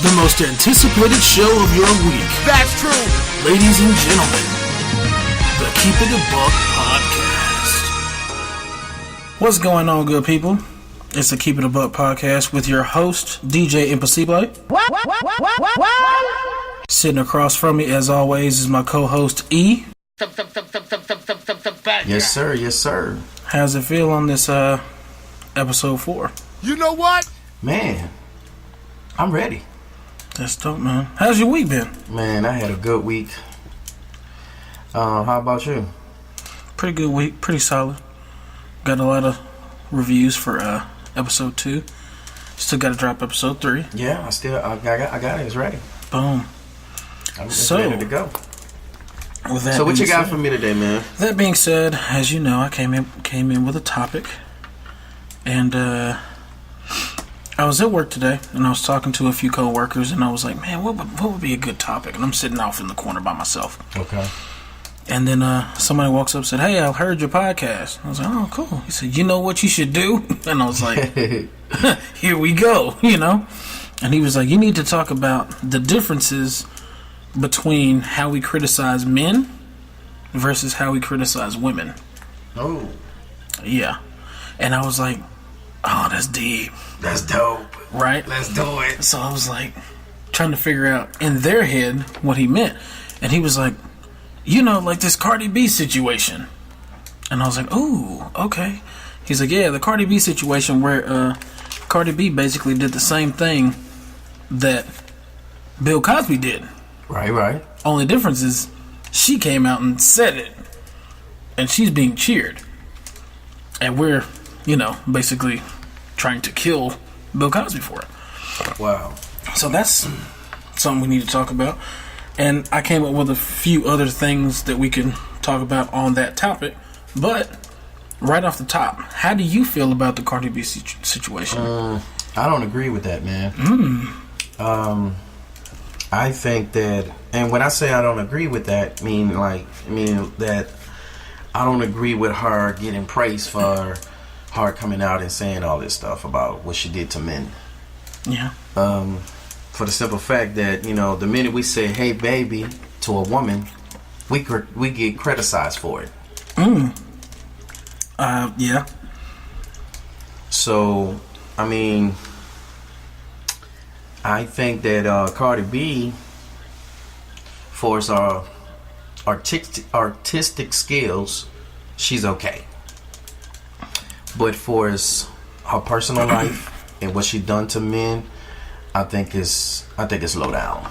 the most anticipated show of your week. That's true. Ladies and gentlemen, the Keep It a Buck Podcast. What's going on, good people? It's the Keep It a Buck Podcast with your host, DJ Impossible. Sitting across from me, as always, is my co-host, E. Yes, sir. Yes, sir. How's it feel on this episode 4? You know what? Man, I'm ready. That's dope, man. How's your week been? Man, I had a good week. How about you? Pretty good week. Pretty solid. Got a lot of reviews for episode 2. Still got to drop episode 3. Yeah, I got it. It's ready. Boom. I'm just ready to go. With that So what you got said, for me today, man? That being said, as you know, I came in with a topic, and I was at work today, and I was talking to a few co-workers, and I was like, man, what would be a good topic? And I'm sitting off in the corner by myself. Okay. And then somebody walks up and said, hey, I heard your podcast. I was like, oh, cool. He said, you know what you should do? And I was like, here we go, you know? And he was like, you need to talk about the differences between how we criticize men versus how we criticize women. Oh. Yeah. And I was like, oh, that's deep. That's dope. Right? Let's do it. So I was like, trying to figure out in their head what he meant. And he was like, you know, like this Cardi B situation. And I was like, ooh, okay. He's like, yeah, the Cardi B situation where Cardi B basically did the same thing that Bill Cosby did. Right. Only difference is she came out and said it. And she's being cheered. And we're, you know, basically trying to kill Bill Cosby for it. Wow. So that's something we need to talk about. And I came up with a few other things that we can talk about on that topic. But right off the top, how do you feel about the Cardi B situation? I don't agree with that, man. I think that, and when I say I don't agree with that, I mean that I don't agree with her getting praised for her coming out and saying all this stuff about what she did to men. Yeah. For the simple fact that, you know, the minute we say, hey, baby, to a woman, we get criticized for it. Yeah. So, I mean, I think that Cardi B, for her artistic skills, she's okay. But for her personal life and what she done to men, I think it's low down.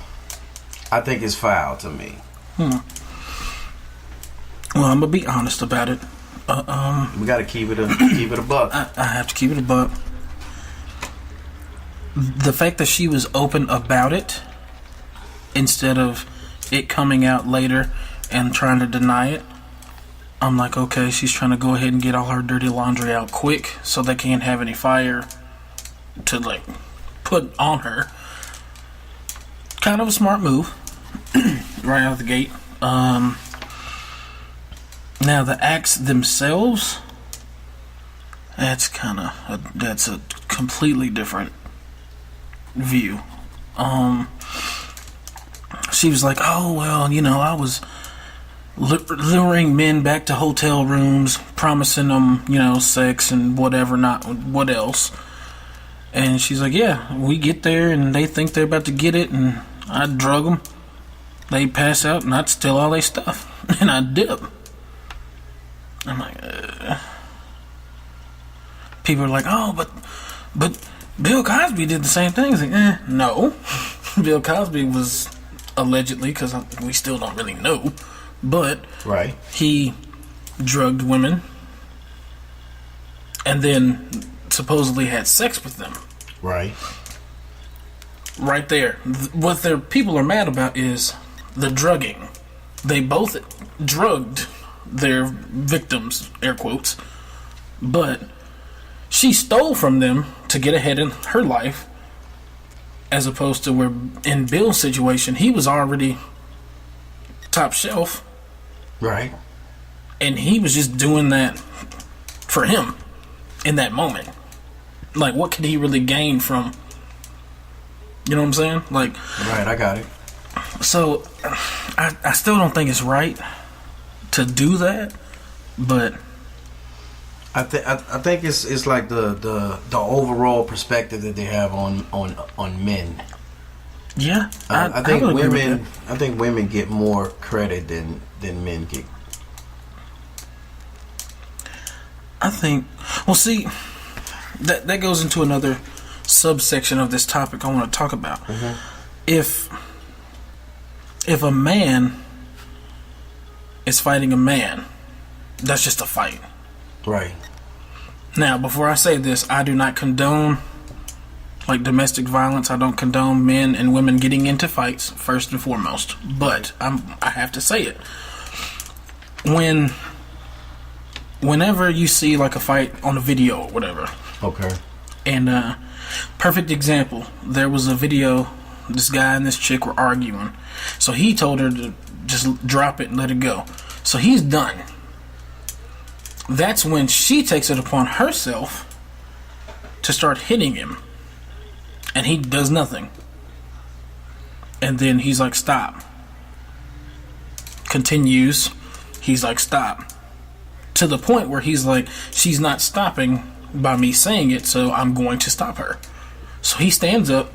I think it's foul to me. Well, I'm gonna be honest about it. We gotta keep it a buck. I have to keep it a buck. The fact that she was open about it instead of it coming out later and trying to deny it, I'm like, okay, she's trying to go ahead and get all her dirty laundry out quick so they can't have any fire to like put on her. Kind of a smart move right out of the gate. Now the acts themselves, that's a completely different view. She was like, oh well, you know, I was luring men back to hotel rooms, promising them, you know, sex and whatever, not what else. And she's like, yeah, we get there and they think they're about to get it, and I drug them. They pass out and I'd steal all their stuff and I'd dip. I'm like, people are like, oh, but Bill Cosby did the same thing. It's like, no. Bill Cosby was allegedly, because we still don't really know, but right, he drugged women and then supposedly had sex with them. Right there. What their people are mad about is the drugging. They both drugged their victims, air quotes, but she stole from them to get ahead in her life, as opposed to where in Bill's situation, he was already top shelf. Right. And he was just doing that for him in that moment. Like, what could he really gain from You know what I'm saying? Like, Right, I got it. so I still don't think it's right to do that, but I think it's like the overall perspective that they have on men. yeah, I think would agree with women. that. I think women get more credit than men get. I think. Well, see, that goes into another subsection of this topic I want to talk about. Mm-hmm. If a man is fighting a man, that's just a fight. Right. Now, before I say this, I do not condone like domestic violence. I don't condone men and women getting into fights first and foremost. But I have to say it. Whenever you see like a fight on a video or whatever. Okay. And perfect example, there was a video, this guy and this chick were arguing. So he told her to just drop it and let it go. So he's done. That's when she takes it upon herself to start hitting him. And he does nothing. And then he's like, stop. Continues. He's like, stop. To the point where he's like, she's not stopping by me saying it, so I'm going to stop her. So he stands up,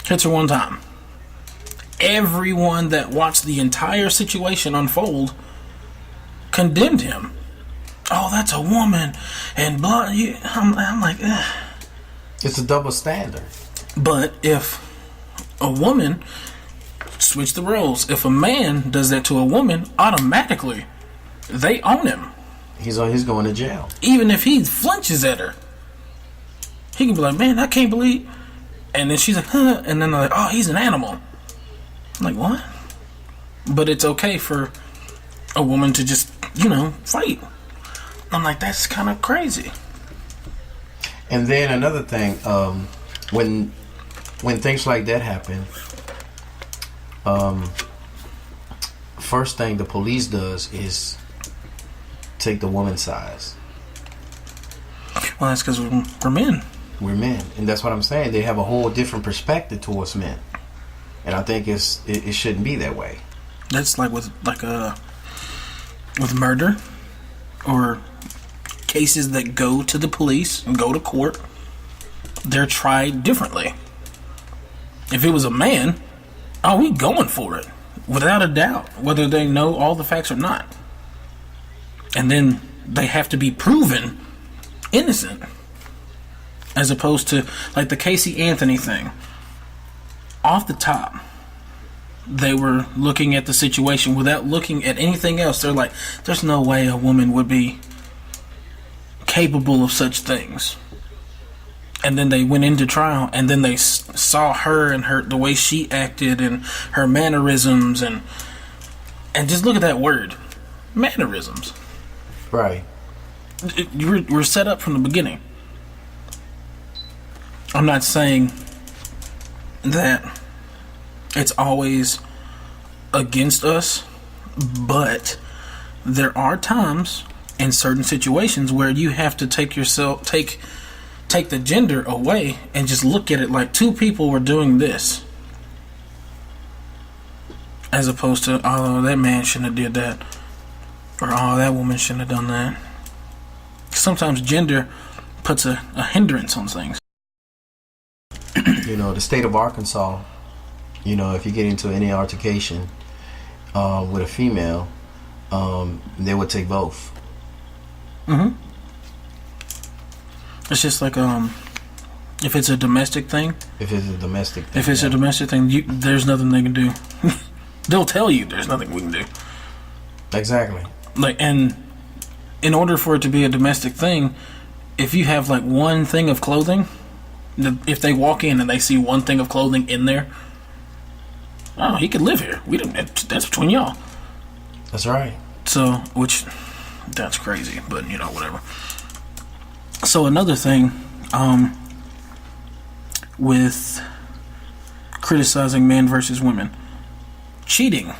hits her one time. Everyone that watched the entire situation unfold condemned him. Oh, that's a woman, and blah. I'm like, ugh. It's a double standard. But if a woman, switch the roles. If a man does that to a woman, automatically they own him. He's going to jail. Even if he flinches at her, he can be like, man, I can't believe. And then she's like, huh. And then they're like, oh, he's an animal. I'm like, what? But it's okay for a woman to just, fight. I'm like, that's kind of crazy. And then another thing, when things like that happen, first thing the police does is take the woman's side. Well, that's because we're men. We're men, and that's what I'm saying. They have a whole different perspective towards men, and I think it shouldn't be that way. That's like with murder or cases that go to the police and go to court. They're tried differently. If it was a man, we going for it without a doubt, whether they know all the facts or not. And then they have to be proven innocent. As opposed to, like, the Casey Anthony thing. Off the top, they were looking at the situation without looking at anything else. They're like, there's no way a woman would be capable of such things. And then they went into trial, and then they saw her and the way she acted and her mannerisms, and just look at that word, mannerisms. Right. We're set up from the beginning. I'm not saying that it's always against us, but there are times in certain situations where you have to take the gender away and just look at it like two people were doing this, as opposed to, oh, that man shouldn't have did that, or oh, that woman shouldn't have done that. Sometimes gender puts a hindrance on things. The state of Arkansas, if you get into any altercation with a female, they would take both. Mm-hmm. It's just like if it's a domestic thing. If it's a domestic thing, there's nothing they can do. They'll tell you there's nothing we can do. Exactly. Like, and in order for it to be a domestic thing, if you have like one thing of clothing, if they walk in and they see one thing of clothing in there, oh, he could live here. That's between y'all. That's right. So, that's crazy, but whatever. So another thing, with criticizing men versus women, cheating.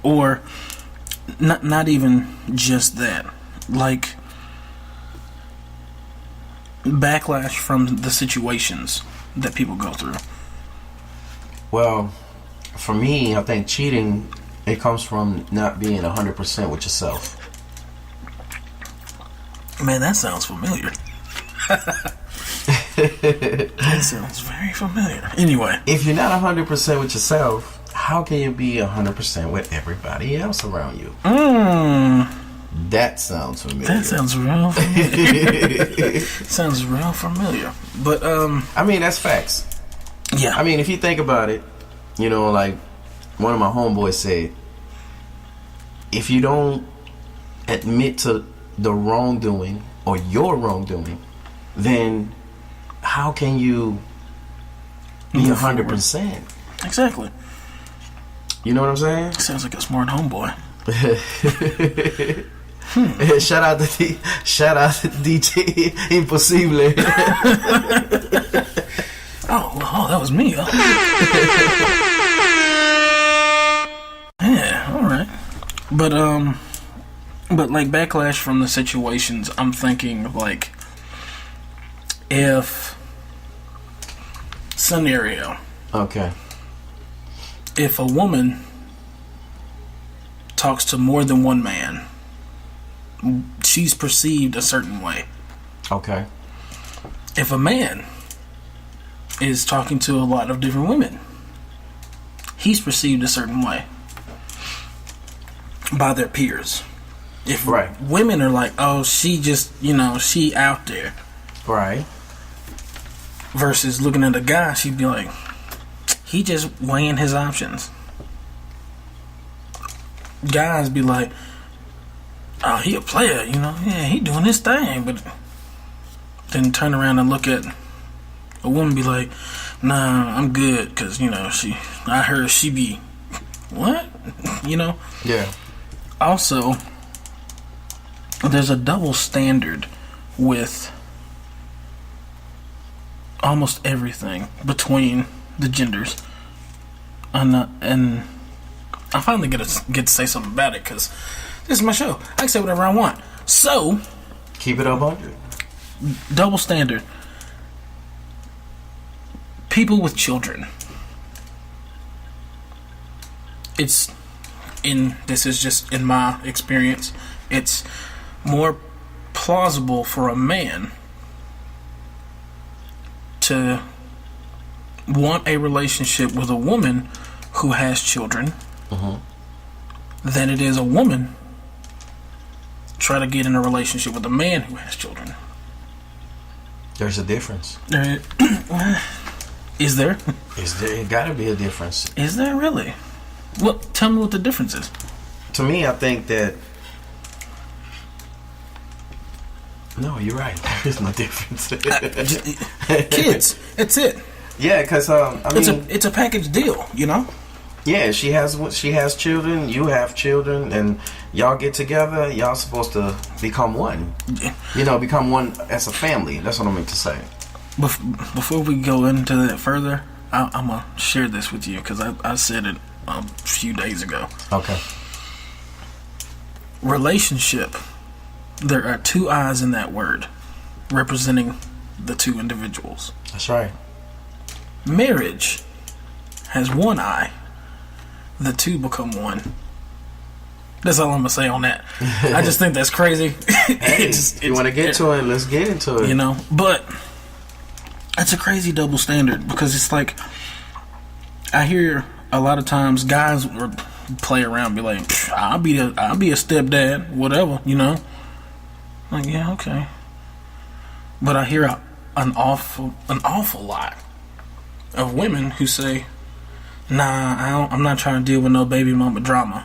Or not even just that. Like, backlash from the situations that people go through? Well, for me, I think cheating, it comes from not being 100% with yourself. Man, that sounds familiar. That sounds very familiar. Anyway. If you're not 100% with yourself, how can you be 100% with everybody else around you? That sounds familiar. That sounds real familiar. Sounds real familiar. But, I mean, that's facts. yeah. I mean, if you think about it, you know, like one of my homeboys said, if you don't admit to the wrongdoing or your wrongdoing, then how can you be 100%? Exactly. You know what I'm saying? Sounds like a smart homeboy. Shout out to DJ Imposible. Oh, that was me. Huh? Yeah, all right. But like backlash from the situations, I'm thinking like if scenario. Okay. If a woman talks to more than one man, she's perceived a certain way. Okay. If a man is talking to a lot of different women, he's perceived a certain way by their peers. If women are like, oh, she just, she out there. Right. Versus looking at a guy, she'd be like, he just weighing his options. Guys be like, oh, he a player, yeah, he doing his thing. But then turn around and look at a woman, be like, nah, I'm good, because, I heard she be, what? Yeah. Also, there's a double standard with almost everything between the genders. And I finally get to say something about it, because this is my show. I can say whatever I want. So, keep it up 100. Double standard. People with children. This is just in my experience, it's more plausible for a man to want a relationship with a woman who has children than it is a woman try to get in a relationship with a man who has children. There's a difference. Is there? It gotta be a difference. Is there really? Well, tell me what the difference is. To me, I think that no, you're right. There is no difference. Kids, it's it. Yeah, because it's a package deal, Yeah, she has children. You have children, and y'all get together. Y'all supposed to become one. Become one as a family. That's what I meant to say. Before we go into that further, I'm gonna share this with you because I said it a few days ago. Okay. Relationship. There are two eyes in that word, representing the two individuals. That's right. Marriage has one eye. The two become one. That's all I'm gonna say on that. I just think that's crazy. Hey, you want to get to it? Let's get into it. But it's a crazy double standard because it's like I hear a lot of times guys play around, be like, "I'll be a stepdad, whatever," Like, yeah, okay. But I hear an awful lot of women who say, "Nah, I'm not trying to deal with no baby mama drama."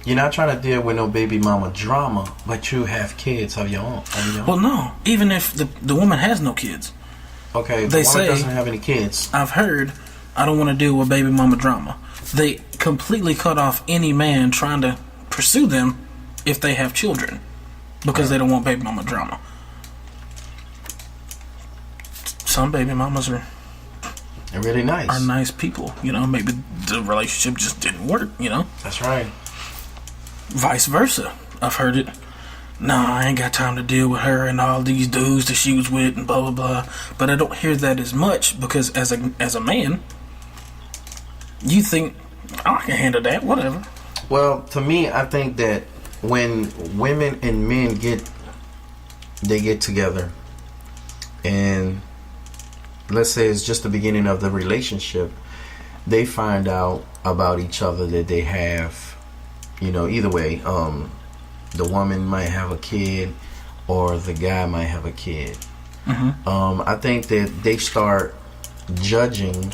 You're not trying to deal with no baby mama drama, but you have kids of your own. Well, no. Even if the woman has no kids. Okay, they the woman doesn't have any kids. I've heard, I don't want to deal with baby mama drama. They completely cut off any man trying to pursue them if they have children because they don't want baby mama drama. Some baby mamas are really nice. Are nice people, Maybe the relationship just didn't work, That's right. Vice versa. I've heard it. no, I ain't got time to deal with her and all these dudes that she was with and blah blah blah. But I don't hear that as much because as a man, you think, oh, I can handle that, whatever. Well, to me, I think that when women and men get together, and let's say it's just the beginning of the relationship, they find out about each other that they have, either way, the woman might have a kid or the guy might have a kid. I think that they start judging,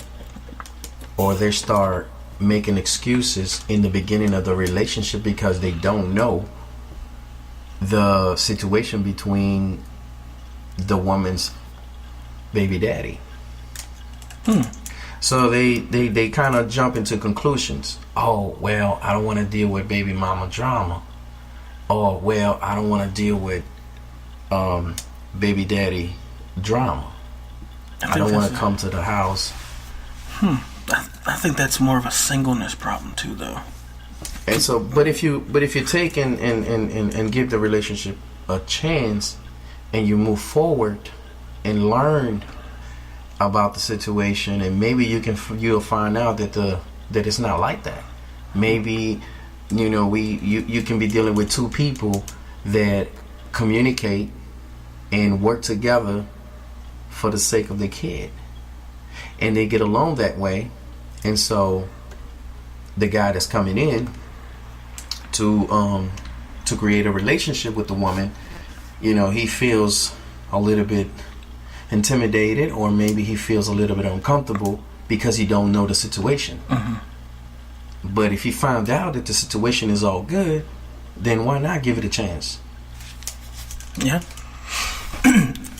or they start making excuses in the beginning of the relationship because they don't know the situation between the woman's baby daddy. So they kind of jump into conclusions. Oh, well, I don't want to deal with baby mama drama. Oh, well, I don't want to deal with baby daddy drama. I don't want to come to the house. I think that's more of a singleness problem too, though. And so, but if you take and give the relationship a chance, and you move forward and learn about the situation, and maybe you'll find out that it's not like that. Maybe you can be dealing with two people that communicate and work together for the sake of the kid, and they get along that way. And so the guy that's coming in to create a relationship with the woman, he feels a little bit intimidated, or maybe he feels a little bit uncomfortable because he don't know the situation. But if he found out that the situation is all good, then why not give it a chance? Yeah.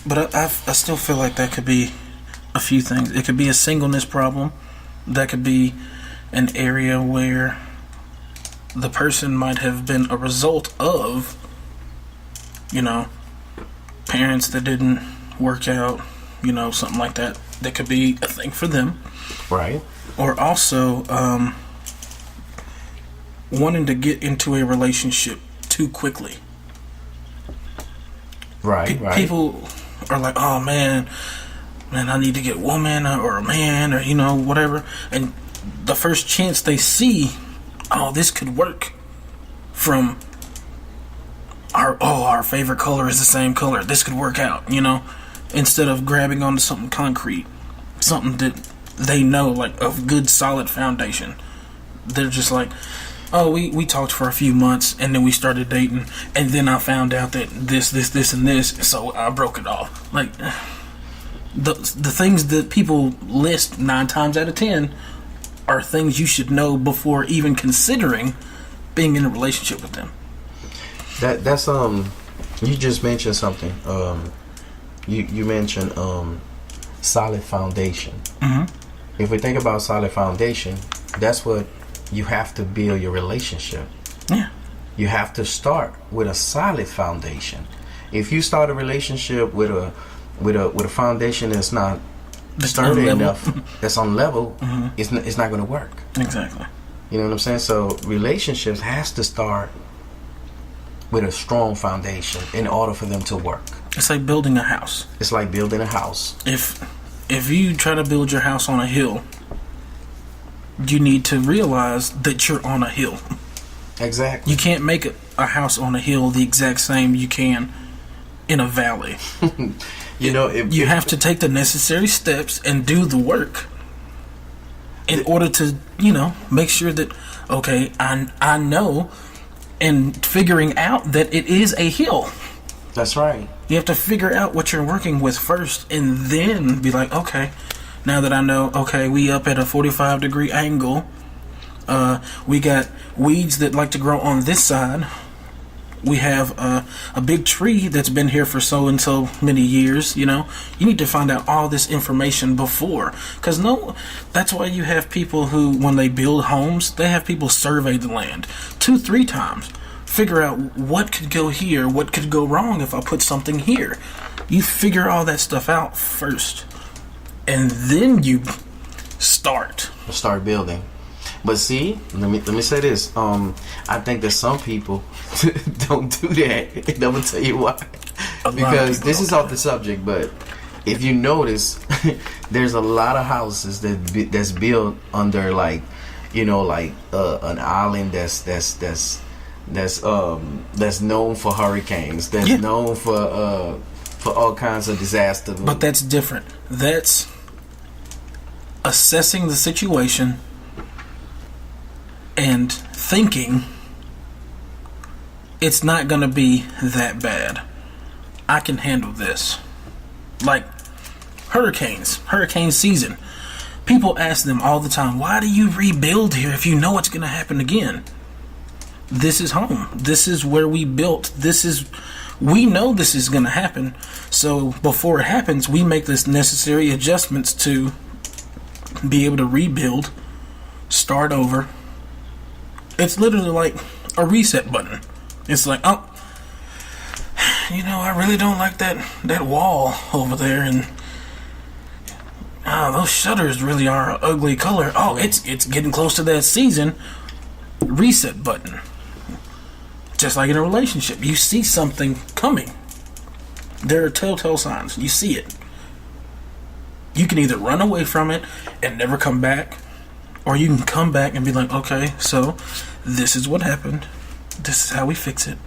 But I still feel like that could be a few things. It could be a singleness problem. That could be an area where the person might have been a result of, parents that didn't work out, something like that. That could be a thing for them. Right. Or also wanting to get into a relationship too quickly. Right. People are like, oh man, I need to get a woman or a man or whatever, and the first chance they see, oh, this could work, from our favorite color is the same color, this could work out, instead of grabbing onto something concrete, something that they know, like a good solid foundation. They're just like, oh, we talked for a few months and then we started dating, and then I found out that this and this, so I broke it off. Like, the things that people list 9 times out of 10 are things you should know before even considering being in a relationship with them. That's you just mentioned something. You mentioned solid foundation. If we think about solid foundation, that's what you have to build your relationship. Yeah. You have to start with a solid foundation. If you start a relationship with a foundation that's not sturdy enough, that's on level, it's not going to work. Exactly. You know what I'm saying? So relationships has to start with a strong foundation in order for them to work. It's like building a house. It's like building a house. If you try to build your house on a hill, you need to realize that you're on a hill. Exactly. You can't make a house on a hill the exact same you can in a valley. You have to take the necessary steps and do the work in order to, make sure that, okay, I know, and figuring out that it is a hill. That's right. You have to figure out what you're working with first, and then be like, okay, now that I know, okay, we up at a 45-degree angle. We got weeds that like to grow on this side. We have a big tree that's been here for so and so many years. You need to find out all this information before, because that's why you have people who, when they build homes, they have people survey the land 2-3 times, figure out what could go here, what could go wrong if I put something here. You figure all that stuff out first, and then you start building. But see, let me say this. I think that some people don't do that. And I'm gonna tell you why. Because this is off the subject, but if you notice, there's a lot of houses that's built under like, you know, like an island that's known for hurricanes. That's known for all kinds of disasters. But that's different. That's assessing the situation and thinking it's not going to be that bad. I can handle this. Like hurricane season. People ask them all the time, why do you rebuild here if you know it's going to happen again? This is home. This is where we built. We know this is going to happen. So before it happens, we make this necessary adjustments to be able to rebuild, start over. It's literally like a reset button. It's like, oh, you know, I really don't like that wall over there, and those shutters really are an ugly color. Oh, it's getting close to that season. Reset button. Just like in a relationship, you see something coming. There are telltale signs. You see it. You can either run away from it and never come back, or you can come back and be like, okay, so this is what happened. This is how we fix it.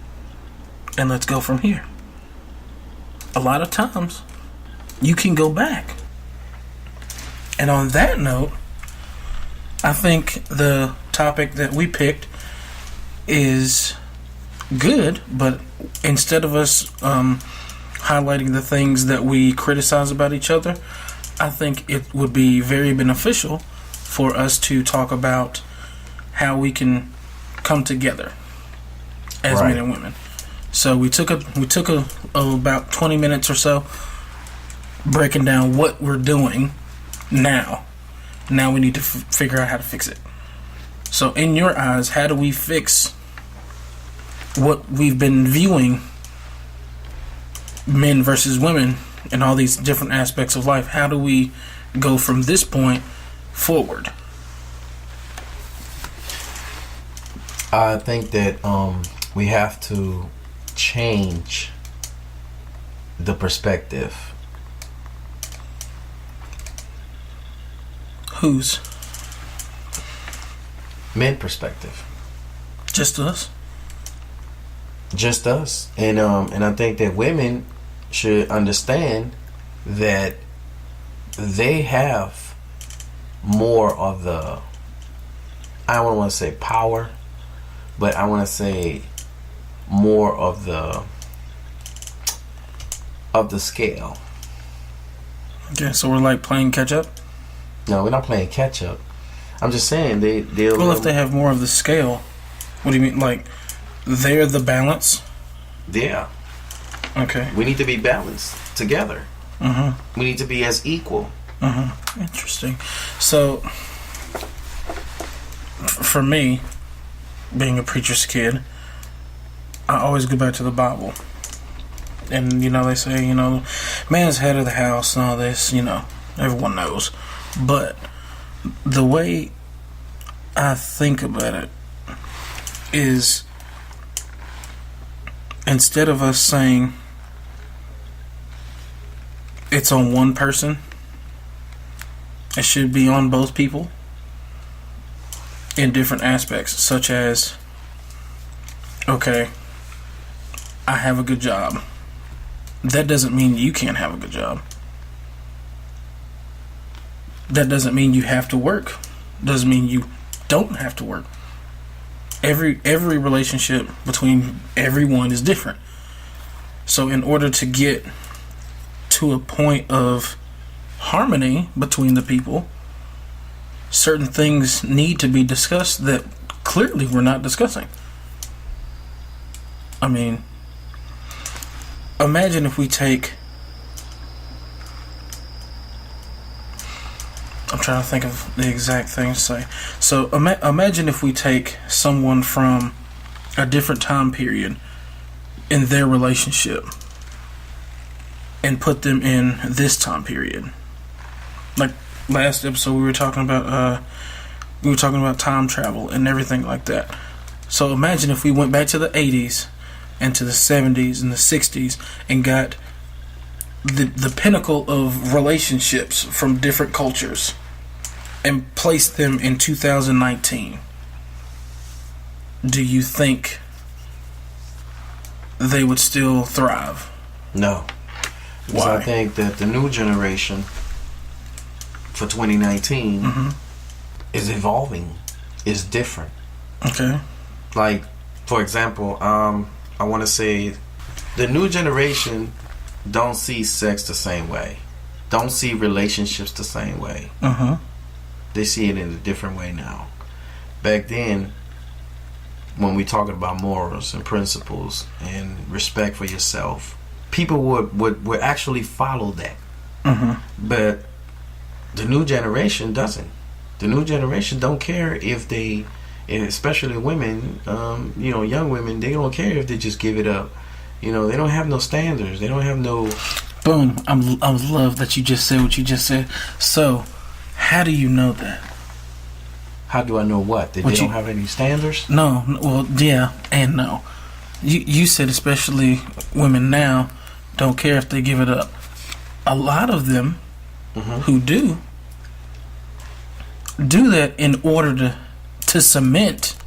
And let's go from here. A lot of times, you can go back. And on that note, I think the topic that we picked is good, but instead of us highlighting the things that we criticize about each other, I think it would be very beneficial for us to talk about how we can come together as men and women. So we took about 20 minutes or so breaking down what we're doing now. Now we need to figure out how to fix it. So in your eyes, how do we fix what we've been viewing men versus women in all these different aspects of life? How do we go from this point forward? I think that we have to change the perspective. Whose? Men perspective. Just us? Just us. And I think that women should understand that they have more of the, I don't want to say power, but I want to say more of the scale. Okay, so we're like playing catch up? No, we're not playing catch up. I'm just saying they'll. Well, if they have more of the scale, what do you mean? Like they're the balance? Yeah. Okay. We need to be balanced together. Mm-hmm. We need to be as equal. Mm-hmm. Interesting. So, for me, being a preacher's kid, I always go back to the Bible. And, you know, they say, you know, man's head of the house and all this, you know, everyone knows. But the way I think about it is, instead of us saying it's on one person, it should be on both people in different aspects, such as, okay, I have a good job. That doesn't mean you can't have a good job. That doesn't mean you have to work. Doesn't mean you don't have to work. Every relationship between everyone is different. So in order to get to a point of harmony between the people, certain things need to be discussed that clearly we're not discussing. I mean, imagine if we take, I'm trying to think of the exact thing to say. So imagine if we take someone from a different time period in their relationship and put them in this time period. Like last episode we were talking about We were talking about time travel and everything like that. So imagine if we went back to the 80s and to the 70s and the 60s and got the pinnacle of relationships from different cultures and placed them in 2019. Do you think they would still thrive? No. Because Why? I think that the new generation for 2019 is evolving, is different. Okay. Like, for example, I want to say the new generation don't see sex the same way, don't see relationships the same way. They see it in a different way now. Back then, when we talking about morals and principles and respect for yourself, people would actually follow that. But the new generation doesn't. The new generation don't care if they, especially women, young women, they don't care if they just give it up. They don't have no standards. They don't have no. Boom. I love that you just said what you just said. So, how do you know that? How do I know what? That they don't have any standards? No. Well, yeah and no. You said especially women now don't care if they give it up. A lot of them who do that in order to cement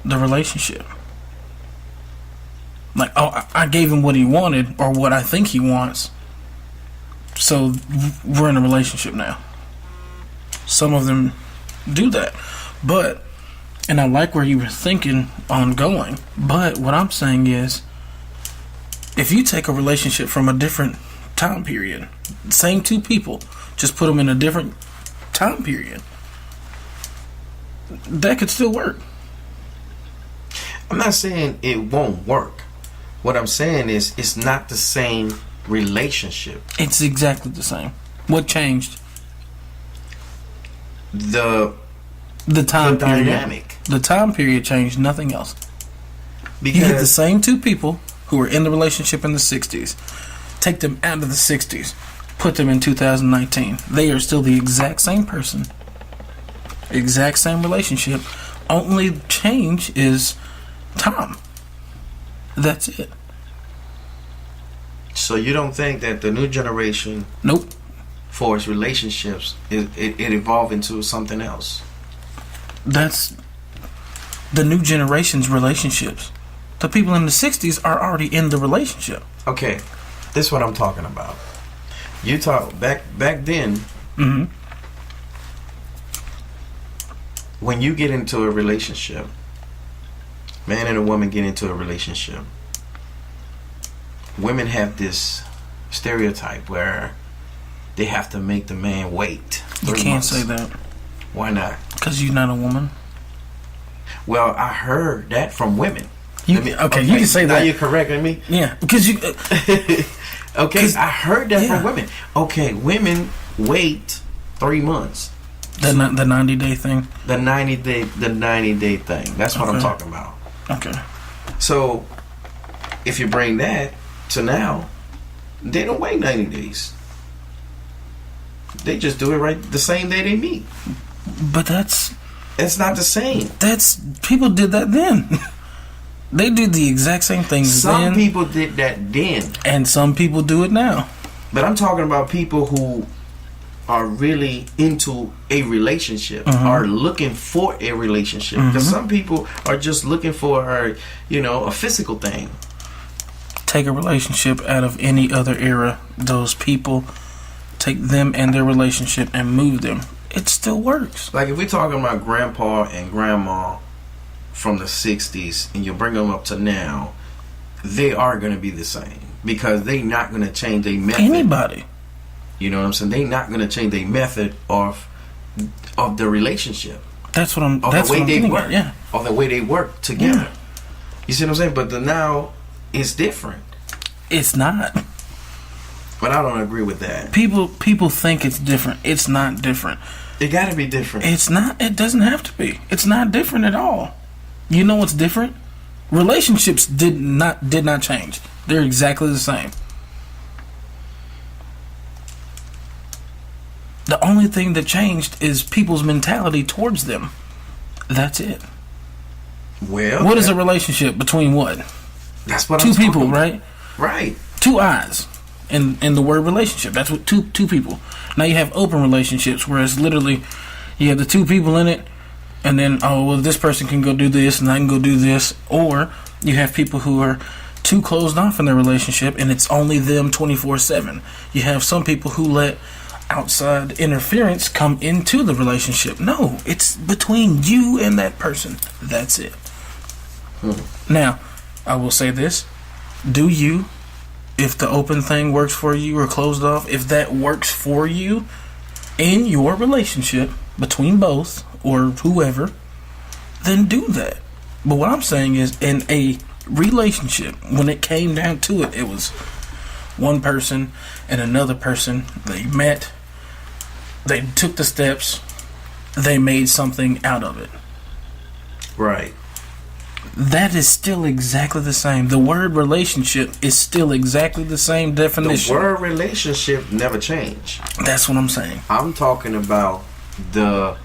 the relationship. Like, oh, I gave him what he wanted or what I think he wants, so we're in a relationship now. Some of them do that. But, and I like where you were thinking on going, but what I'm saying is, if you take a relationship from a different time period, same two people, just put them in a different time period, that could still work. I'm not saying it won't work. What I'm saying is it's not the same relationship. It's exactly the same. What changed? The time period. dynamic. The time period changed, nothing else. Because you get the same two people who were in the relationship in the 60s, take them out of the 60s, put them in 2019. They are still the exact same person, exact same relationship. Only change is time. That's it. So you don't think that the new generation, Nope. for its relationships, it evolved into something else? That's the new generation's relationships. The people in the 60s are already in the relationship. Okay, this is what I'm talking about. You talk back then. When you get into a relationship, man and a woman get into a relationship, women have this stereotype where they have to make the man wait. You can't say that. Why not? Because you're not a woman. Well, I heard that from women. You can say now that. You're correcting me. Yeah, because you. Okay, I heard that from women. Okay, women wait 3 months. The 90-day thing. The 90-day thing. That's what I'm talking about. Okay. So, if you bring that to now, they don't wait 90 days. They just do it right the same day they meet. But it's not the same. People did that then. They did the exact same things then. Some people did that then. And some people do it now. But I'm talking about people who are really into a relationship, are looking for a relationship. Because some people are just looking for a physical thing. Take a relationship out of any other era. Those people, take them and their relationship and move them. It still works. Like if we're talking about grandpa and grandma from the 60s and you bring them up to now, they are going to be the same. Because they're not going to change their method. Anybody. You know what I'm saying? They're not going to change their method of the relationship. That's what I'm. Of That's the way what I'm they getting work. at, yeah. Of the way they work together. Yeah. You see what I'm saying? But now it's different. It's not. But I don't agree with that. People think it's different. It's not different. It got to be different. It's not. It doesn't have to be. It's not different at all. You know what's different? Relationships did not change. They're exactly the same. The only thing that changed is people's mentality towards them. That's it. Well, what is a relationship between what? That's what two I'm people, talking right? Right. Two eyes in the word relationship. That's what two people. Now you have open relationships where it's literally you have the two people in it, and then this person can go do this and I can go do this, or you have people who are too closed off in their relationship and it's only them 24/7. You have some people who let outside interference come into the relationship. No, it's between you and that person. That's it. Now, I will say this. Do you, if the open thing works for you or closed off, if that works for you in your relationship between both or whoever, then do that. But what I'm saying is, in a relationship, when it came down to it, it was one person and another person. They met, they took the steps, they made something out of it. Right. That is still exactly the same. The word relationship is still exactly the same definition. The word relationship never changed. That's what I'm saying. I'm talking about the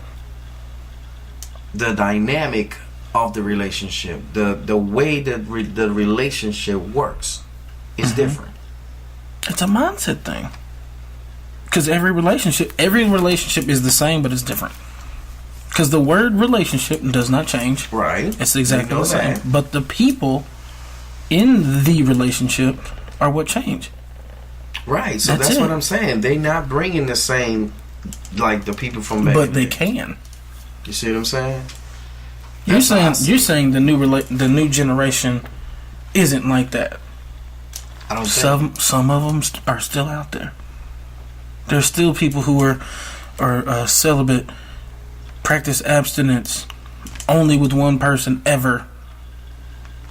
dynamic of the relationship. The way that the relationship works is different. It's a mindset thing. Because every relationship is the same, but it's different. Because the word relationship does not change. Right. It's exactly the same. But the people in the relationship are what change. Right. So that's what I'm saying. They're not bringing the same, like the people from back. But they can. You see what I'm saying? You're saying the new generation isn't like that. I don't think. Some of them are still out there. There's still people who are celibate, practice abstinence only with one person ever.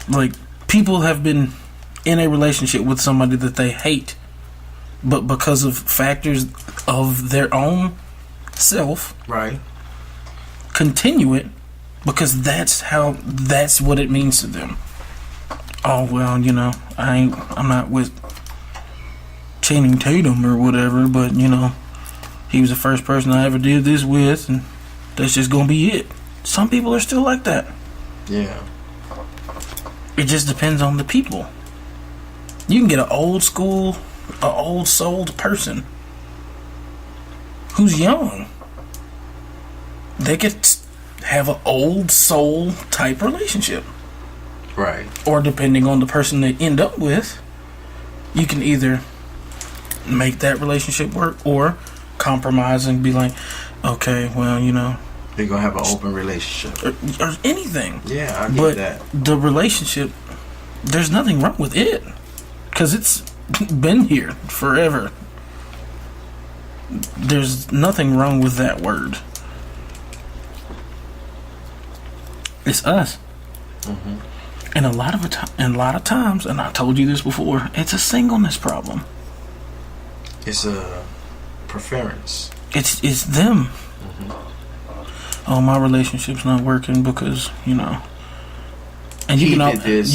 Like, people have been in a relationship with somebody that they hate, but because of factors of their own self, right, continue it because that's what it means to them. Oh well, I'm not with Channing Tatum or whatever, but he was the first person I ever did this with, and that's just gonna be it. Some people are still like that. Yeah. It just depends on the people. You can get an old souled person who's young. They could have an old soul type relationship. Right. Or depending on the person they end up with, you can either make that relationship work or compromise and be like, okay, well, they're gonna have an open relationship or anything. Yeah, I get that. The relationship, there's nothing wrong with it because it's been here forever. There's nothing wrong with that word. It's us. And a lot of times, and I told you this before, it's a singleness problem. It's a preference. It's them. Oh, my relationship's not working because and you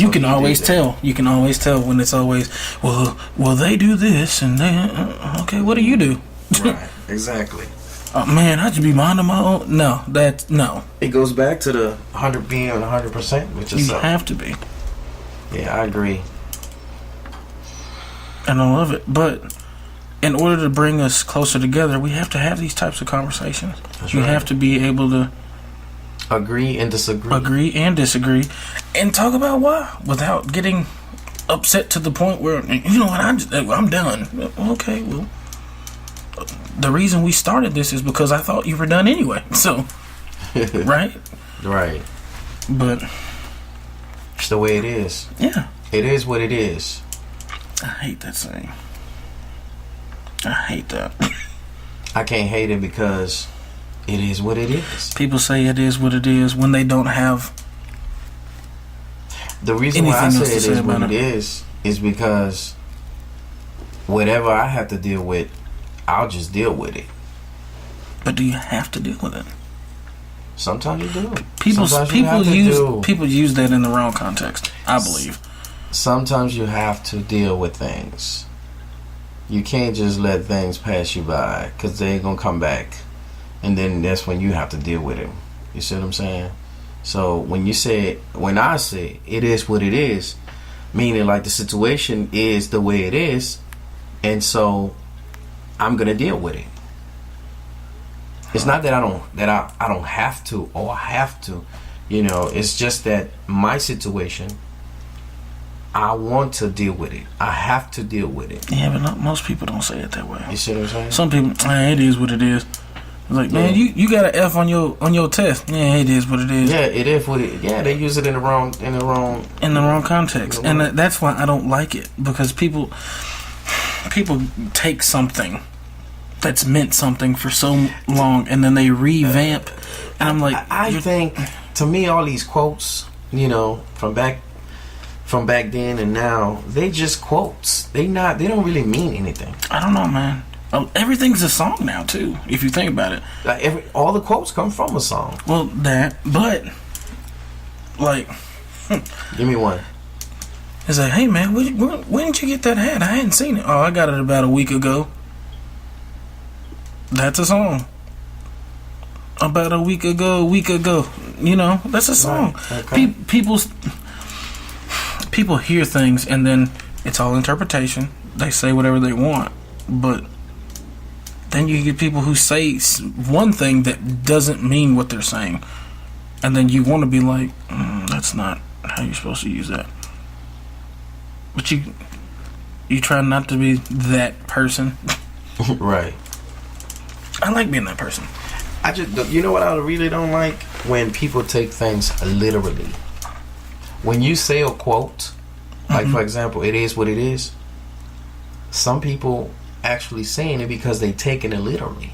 can always tell. You can always tell when it's always well they do this and they okay. What do you do? Right. Exactly. Oh man, I should be minding my own. No. It goes back to the 100 being 100% with yourself. You have to be. Yeah, I agree. And I love it. But in order to bring us closer together, we have to have these types of conversations. You have to be able to agree and disagree. Agree and disagree. And talk about why without getting upset to the point where, I'm done. Okay, well, the reason we started this is because I thought you were done anyway. So, right? Right. But it's the way it is. Yeah. It is what it is. I hate that saying. I hate that. I can't hate it because it is what it is. People say it is what it is when they don't have. The reason why I say it is what it is because whatever I have to deal with, I'll just deal with it. But do you have to deal with it? Sometimes you do. People use that in the wrong context, I believe. Sometimes you have to deal with things. You can't just let things pass you by, because they ain't gonna come back, and then that's when you have to deal with it. You see what I'm saying? So when I say it is what it is, meaning like the situation is the way it is, and so I'm gonna deal with it. It's not that I don't have to, or I have to, it's just that my situation, I want to deal with it. I have to deal with it. Yeah, but most people don't say it that way. You see what I'm saying? Some people, it is what it is. It's like, man, you got an F on your test. Yeah, it is what it is. Yeah, it is what it. Yeah, they use it in the wrong context, and that's why I don't like it, because people take something that's meant something for so long, and then they revamp, and I'm like, I think, to me, all these quotes, from back then and now, they just quotes. They don't really mean anything. I don't know, man. Everything's a song now too, if you think about it. Like all the quotes come from a song. Well, but like, give me one. It's like, hey man, when did you get that hat? I hadn't seen it. Oh, I got it about a week ago. That's a song. About a week ago. That's a song. Right. Okay. People hear things, and then it's all interpretation. They say whatever they want, but then you get people who say one thing that doesn't mean what they're saying, and then you want to be like, that's not how you're supposed to use that. But you try not to be that person. Right. I like being that person. You know what I really don't like? When people take things literally. When you say a quote, like for example, it is what it is, some people actually saying it because they taking it literally.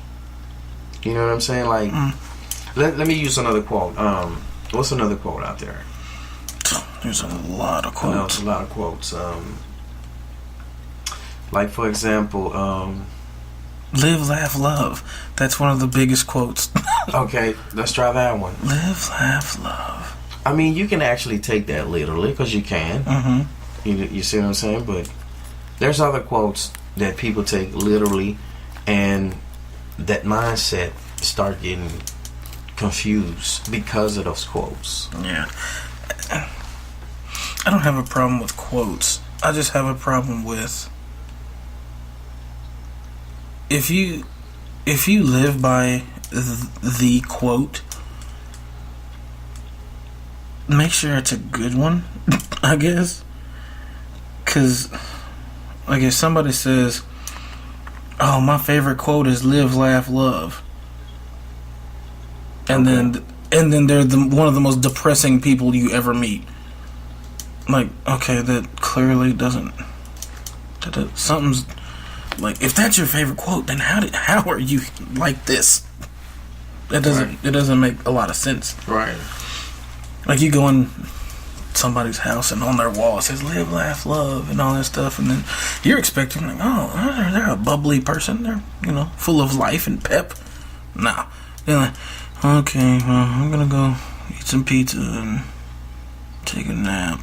You know what I'm saying? Like, let me use another quote. What's another quote out there? There's a lot of quotes. No, it's a lot of quotes. Like for example, live, laugh, love. That's one of the biggest quotes. Okay, let's try that one. Live, laugh, love. I mean, you can actually take that literally, because you can. Mm-hmm. You see what I'm saying? But there's other quotes that people take literally, and that mindset start getting confused because of those quotes. Yeah. I don't have a problem with quotes. I just have a problem with if you live by the quote, make sure it's a good one, I guess. Because, like, if somebody says, oh, my favorite quote is live, laugh, love, and then they're one of the most depressing people you ever meet. Like, okay, that clearly doesn't. Something's like, if that's your favorite quote, then how are you like this? It doesn't make a lot of sense. Right. Like, you go in somebody's house and on their wall it says live, laugh, love, and all that stuff, and then you're expecting, like, oh, they're a bubbly person, they're full of life and pep. Nah, they're like, okay, well, I'm gonna go eat some pizza and take a nap.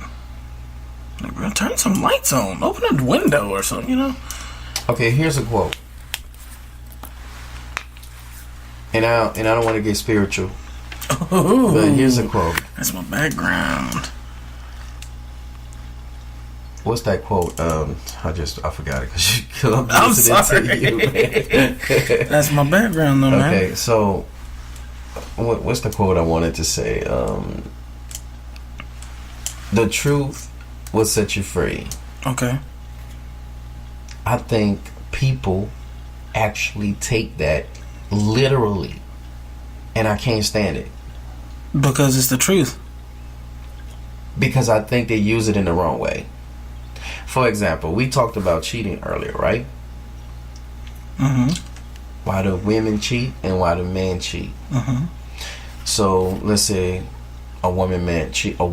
Like, bro, turn some lights on, open a window or something, Okay, here's a quote, and I don't want to get spiritual. Ooh, but here's a quote. That's my background. What's that quote? I forgot it because I'm sorry. To you. That's my background, though, man. Okay, so what's the quote I wanted to say? The truth will set you free. Okay. I think people actually take that literally, and I can't stand it. Because it's the truth. Because I think they use it in the wrong way. For example, we talked about cheating earlier, right? Mm-hmm. Why do women cheat and why do men cheat? Mm-hmm. So let's say a woman cheat on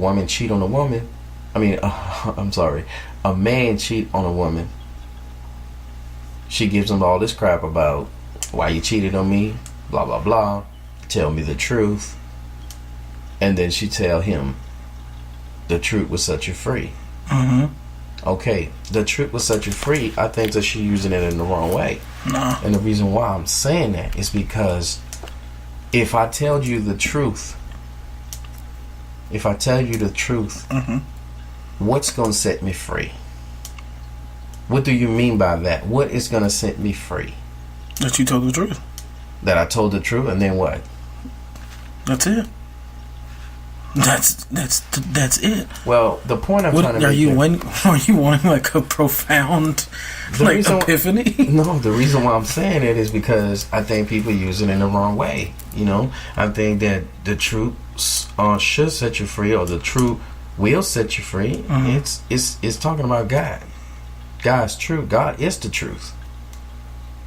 a woman. I'm sorry. A man cheat on a woman. She gives him all this crap about why you cheated on me, blah blah blah. Tell me the truth. And then she tell him the truth will set you free. Mm-hmm. Okay, the truth will set you free. I think that she's using it in the wrong way. No. And the reason why I'm saying that is because if I tell you the truth, Mm-hmm. what's going to set me free? What do you mean by that? What is going to set me free? That you told the truth. That I told the truth, and then what? That's it. That's it. Well, the point I'm trying to are make you here- wanting? Are you wanting like a profound, like epiphany? No, the reason why I'm saying it is because I think people use it in the wrong way. You know, I think that the truth should set you free, or the truth will set you free. Mm-hmm. It's talking about God. God's truth. God is the truth.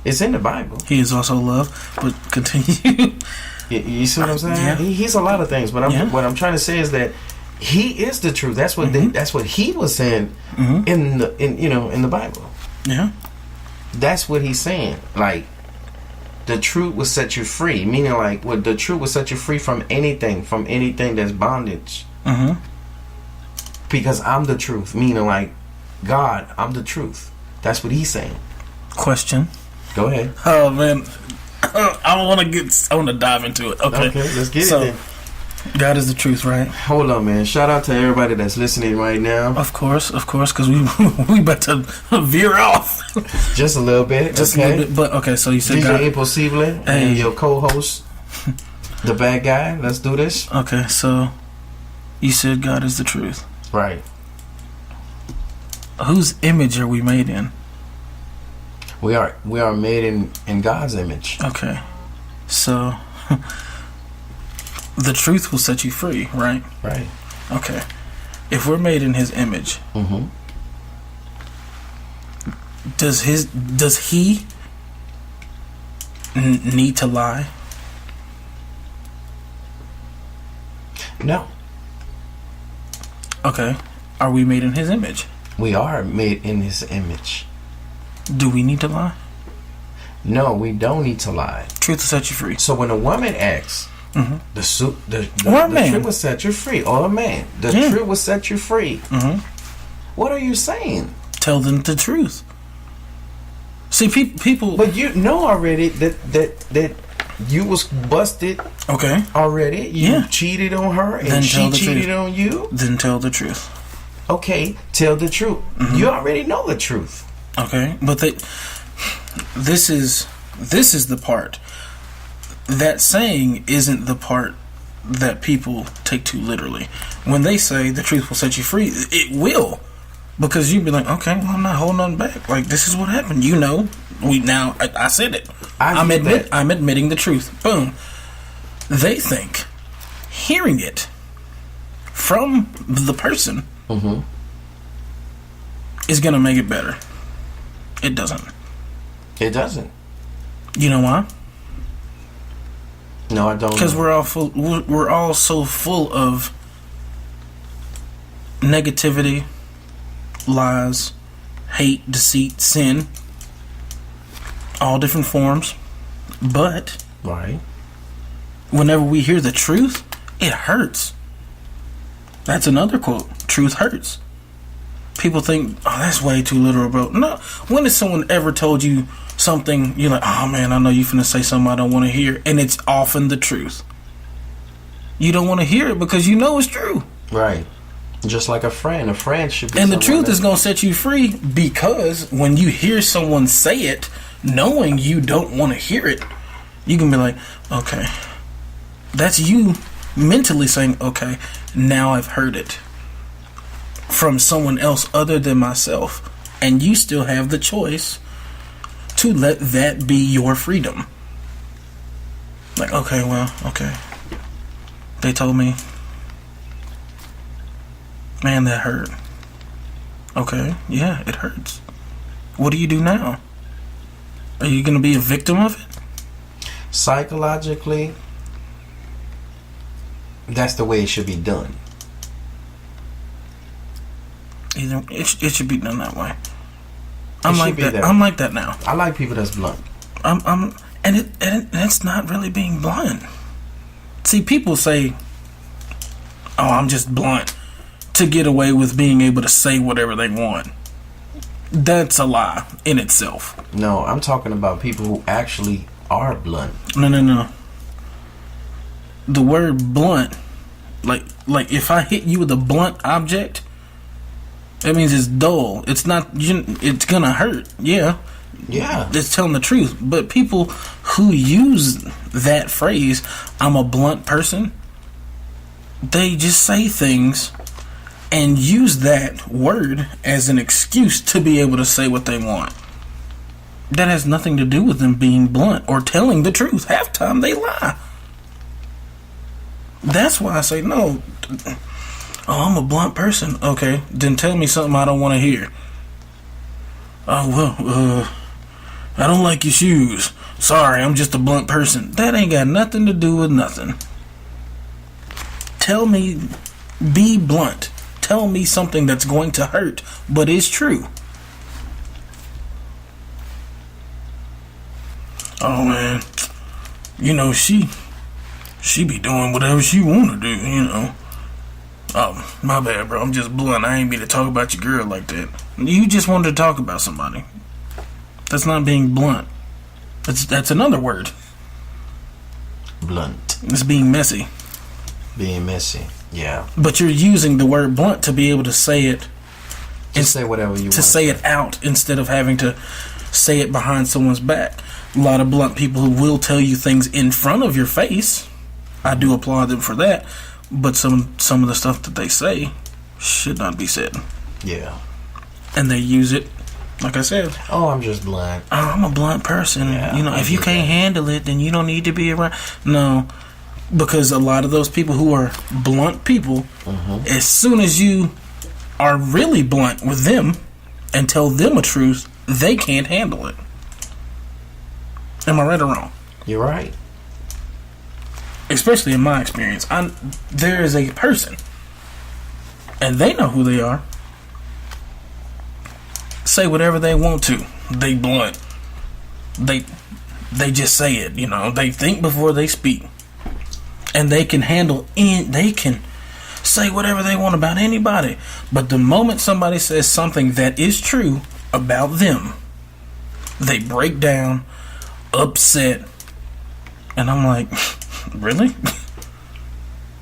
It's in the Bible. He is also love. But continue. You see what I'm saying? Yeah. He's a lot of things, but what I'm trying to say is that he is the truth. That's what that's what he was saying in the Bible. Yeah. That's what he's saying. Like, the truth will set you free, meaning like the truth will set you free from anything that's bondage. Mm-hmm. Because I'm the truth, meaning like God, I'm the truth. That's what he's saying. Question. Go ahead. Oh man, I want to dive into it. Okay, let's get it then. God is the truth, right? Hold on, man. Shout out to everybody that's listening right now. Of course, because we about to veer off. Just a little bit, Just a little bit. But okay, so you said DJ God. Impossible and your co-host, the bad guy. Let's do this. Okay, so you said God is the truth. Right. Whose image are we made in? We are made in God's image. Okay, so the truth will set you free, right? Right. Okay, if we're made in His image, Mm-hmm. does He need to lie? No. Okay, are we made in His image? We are made in His image. Do we need to lie? No, we don't need to lie. Truth will set you free. So when a woman asks, Mm-hmm. the truth will set you free, or a man, the truth will set you free. Mm-hmm. What are you saying? Tell them the truth. See, people. But you know already that you was busted Okay. already. You Yeah. cheated on her, and Then she tell the cheated truth. on you. Then tell the truth. Okay, tell the truth. Mm-hmm. You already know the truth. Okay, but this is the part. That saying isn't the part that people take too literally. When they say the truth will set you free, it will, because you'd be like, okay, well, I'm not holding nothing back. Like, this is what happened. You know, I said it. I'm admitting the truth. Boom. They think hearing it from the person Mm-hmm. is gonna make it better. It doesn't. It doesn't. You know why? No, I don't. Because we're all so full of negativity, lies, hate, deceit, sin, all different forms. But Right. whenever we hear the truth, it hurts. That's another quote. Truth hurts. People think, oh, that's way too literal, bro. No. When has someone ever told you something, you're like, oh man, I know you finna say something I don't want to hear, and it's often the truth. You don't want to hear it because you know it's true. Right. Just like a friend. A friend should be. And the truth is going to set you free, because when you hear someone say it, knowing you don't want to hear it, you can be like, okay. That's you mentally saying, okay, now I've heard it from someone else other than myself. And you still have the choice to let that be your freedom. Like, okay, well, okay. They told me, man, that hurt. Okay, yeah, it hurts. What do you do now? Are you going to be a victim of it? Psychologically, that's the way it should be done. Either it should be done that way. I'm It like should be that. that I'm way. like that now. I like people that's blunt. And it's not really being blunt. See, people say, "Oh, I'm just blunt," to get away with being able to say whatever they want. That's a lie in itself. No, I'm talking about people who actually are blunt. No. The word blunt, like if I hit you with a blunt object, that means it's dull. It's not. It's gonna hurt. Yeah. It's telling the truth. But people who use that phrase, "I'm a blunt person," they just say things and use that word as an excuse to be able to say what they want. That has nothing to do with them being blunt or telling the truth. Half time they lie. That's why I say no. Oh, I'm a blunt person. Okay, then tell me something I don't want to hear. Oh, well, I don't like your shoes. Sorry, I'm just a blunt person. That ain't got nothing to do with nothing. Tell me, be blunt. Tell me something that's going to hurt, but is true. Oh man, she be doing whatever she want to do, Oh, my bad, bro. I'm just blunt. I ain't mean to talk about your girl like that. You just wanted to talk about somebody. That's not being blunt. That's another word. Blunt. It's being messy. Being messy. Yeah. But you're using the word blunt to be able to say it. Just say whatever you want. To say it out instead of having to say it behind someone's back. A lot of blunt people who will tell you things in front of your face. I do applaud them for that. But some of the stuff that they say should not be said. Yeah. And they use it, like I said. Oh, I'm just blunt. Oh, I'm a blunt person. Yeah, if you can't handle it, then you don't need to be around. No, because a lot of those people who are blunt people, as soon as you are really blunt with them and tell them a truth, they can't handle it. Am I right or wrong? You're right. Especially in my experience, there is a person, and they know who they are. Say whatever they want to. They blunt. They just say it. They think before they speak, and they can handle. They can say whatever they want about anybody. But the moment somebody says something that is true about them, they break down, upset, and I'm like. Really?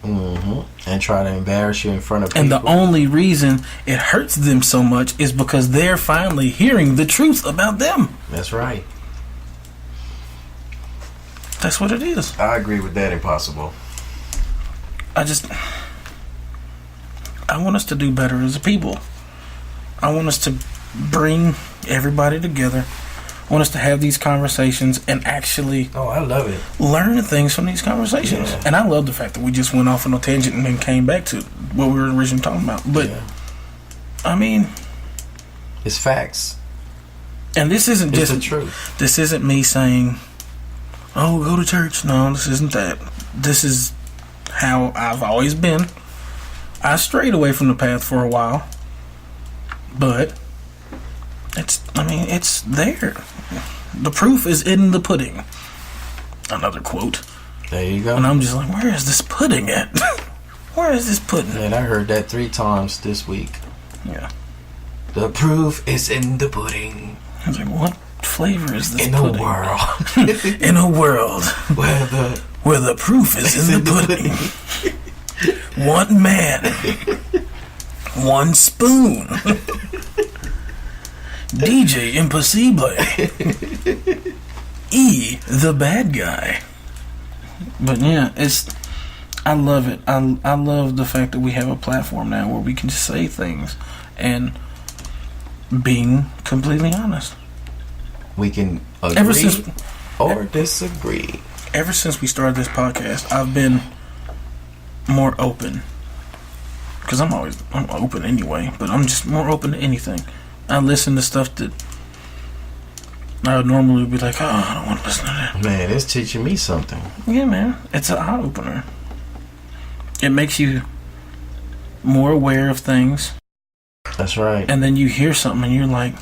And try to embarrass you in front of people. And the only reason it hurts them so much is because they're finally hearing the truth about them. That's right. That's what it is. I agree with that, Impossible. I want us to do better as a people. I want us to bring everybody together. I want us to have these conversations and actually I love it. Learn things from these conversations. Yeah. And I love the fact that we just went off on a tangent and then came back to what we were originally talking about. But I mean, it's facts. And this isn't it's just the truth. This isn't me saying, "Oh, go to church." No, this isn't that. This is how I've always been. I strayed away from the path for a while, but it's there. The proof is in the pudding. Another quote. There you go. And I'm just like, where is this pudding at? Where is this pudding? Man, I heard that 3 times this week. Yeah. The proof is in the pudding. I was like, what flavor is this in pudding? In a world. In a world. Where the proof is in the pudding. One man. One spoon. DJ Impossible. The bad guy. But yeah, I love it. I love the fact that we have a platform now where we can say things and being completely honest. We can agree or disagree. Ever since we started this podcast, I've been more open. Because I'm open anyway, but I'm just more open to anything. I listen to stuff that I would normally be like, oh, I don't want to listen to that. Man, it's teaching me something. Yeah, man. It's an eye-opener. It makes you more aware of things. That's right. And then you hear something and you're like,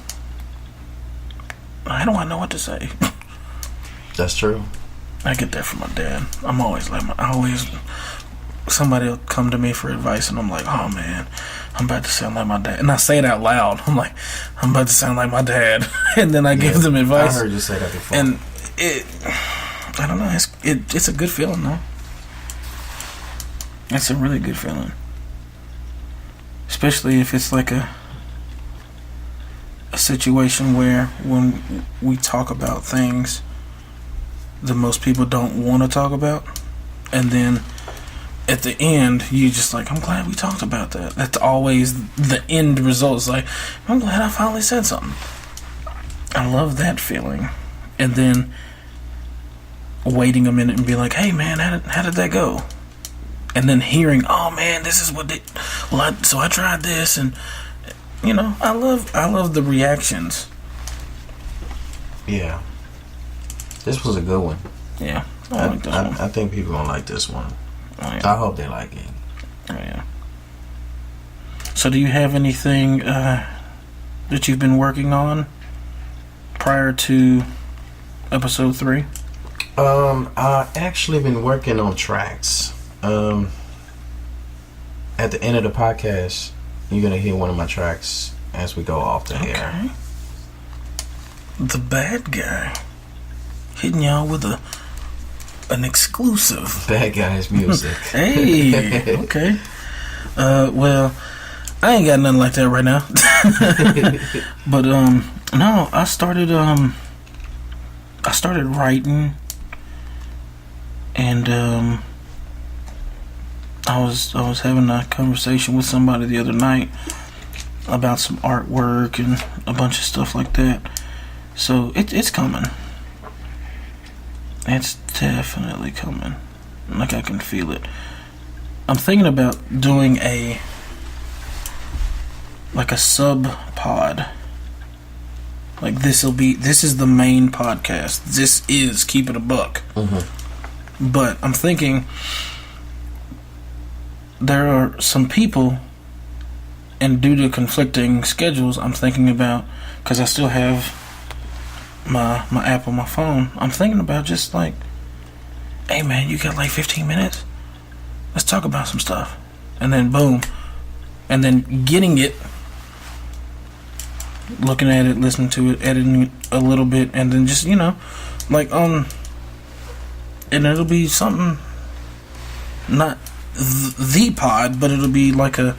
how do I know what to say? That's true. I get that from my dad. I'm always like, somebody will come to me for advice, and I'm like, oh man, I'm about to sound like my dad. And I say it out loud. I'm like, I'm about to sound like my dad. And then I give them advice. I heard you say that before. And I don't know. It's a good feeling, though. It's a really good feeling. Especially if it's like a situation where when we talk about things that most people don't want to talk about, and then at the end you just like, I'm glad we talked about that. That's always the end result. It's like, I'm glad I finally said something. I love that feeling. And then waiting a minute and be like, hey man, how did that go? And then hearing, oh man, this is what so I tried this, and you know, I love the reactions. Yeah, this was a good one. Yeah, I like this one. I think people gonna like this one. Oh, yeah. I hope they like it. Oh yeah. So, do you have anything that you've been working on prior to episode 3? I actually been working on tracks. At the end of the podcast, you're gonna hear one of my tracks as we go off the air. The bad guy hitting y'all with an exclusive. Bad Guys music. Hey, okay. Well, I ain't got nothing like that right now. But no, I started writing, and I was having a conversation with somebody the other night about some artwork and a bunch of stuff like that. So it's coming. It's definitely coming. Like, I can feel it. I'm thinking about doing a sub pod. Like, this is the main podcast. This is Keep It a Buck. Mm-hmm. But I'm thinking there are some people, and due to conflicting schedules, I'm thinking about, because I still have my app on my phone, I'm thinking about just like, hey man, you got like 15 minutes? Let's talk about some stuff. And then boom. And then getting it, looking at it, listening to it, editing it a little bit, and then just, you know, like and it'll be something, not the pod, but it'll be like an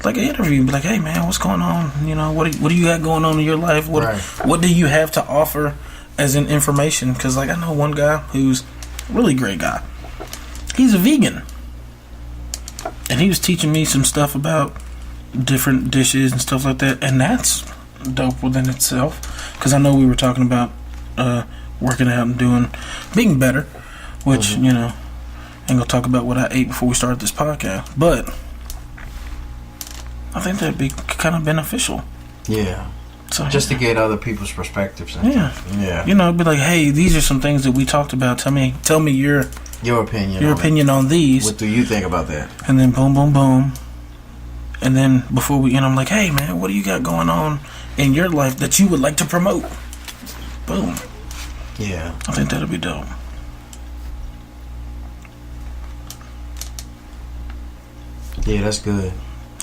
interview. Be like, hey man, what's going on? You know, what do you got going on in your life? What do you have to offer as an information? Because like, I know one guy who's a really great guy. He's a vegan, and he was teaching me some stuff about different dishes and stuff like that, and that's dope within itself. Because I know we were talking about working out and being better, which you know, ain't gonna talk about what I ate before we started this podcast, but I think that'd be kind of beneficial. Yeah. So just to get other people's perspectives. And yeah. You know, be like, hey, these are some things that we talked about. Tell me your opinion on these. What do you think about that? And then boom, boom, boom. And then before we end, I'm like, hey man, what do you got going on in your life that you would like to promote? Boom. Yeah. I think that'll be dope. Yeah, that's good.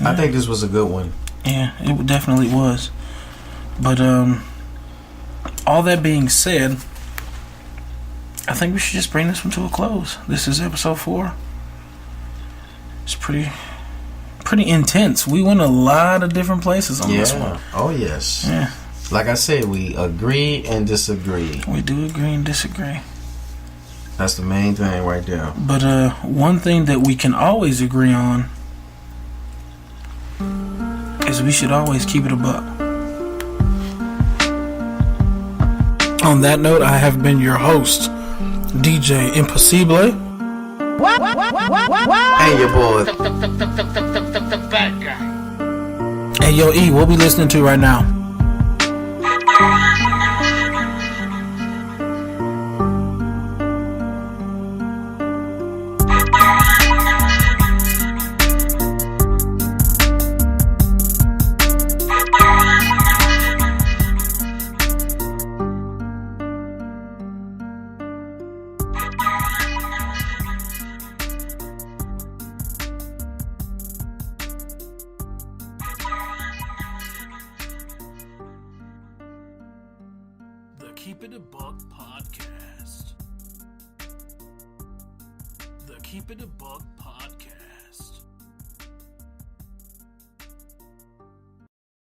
Yeah. I think this was a good one. Yeah, it definitely was. But all that being said, I think we should just bring this one to a close. This is episode 4. It's pretty intense. We went a lot of different places on this one. Oh yes. Yeah. Like I said, we agree and disagree. We do agree and disagree. That's the main thing right there. But one thing that we can always agree on is we should always keep it a buck. On that note, I have been your host, DJ Impossible. And your boy, the bad guy. Hey, yo, E, what we listening to right now? Keep It a Buck Podcast. The Keep It a Buck Podcast.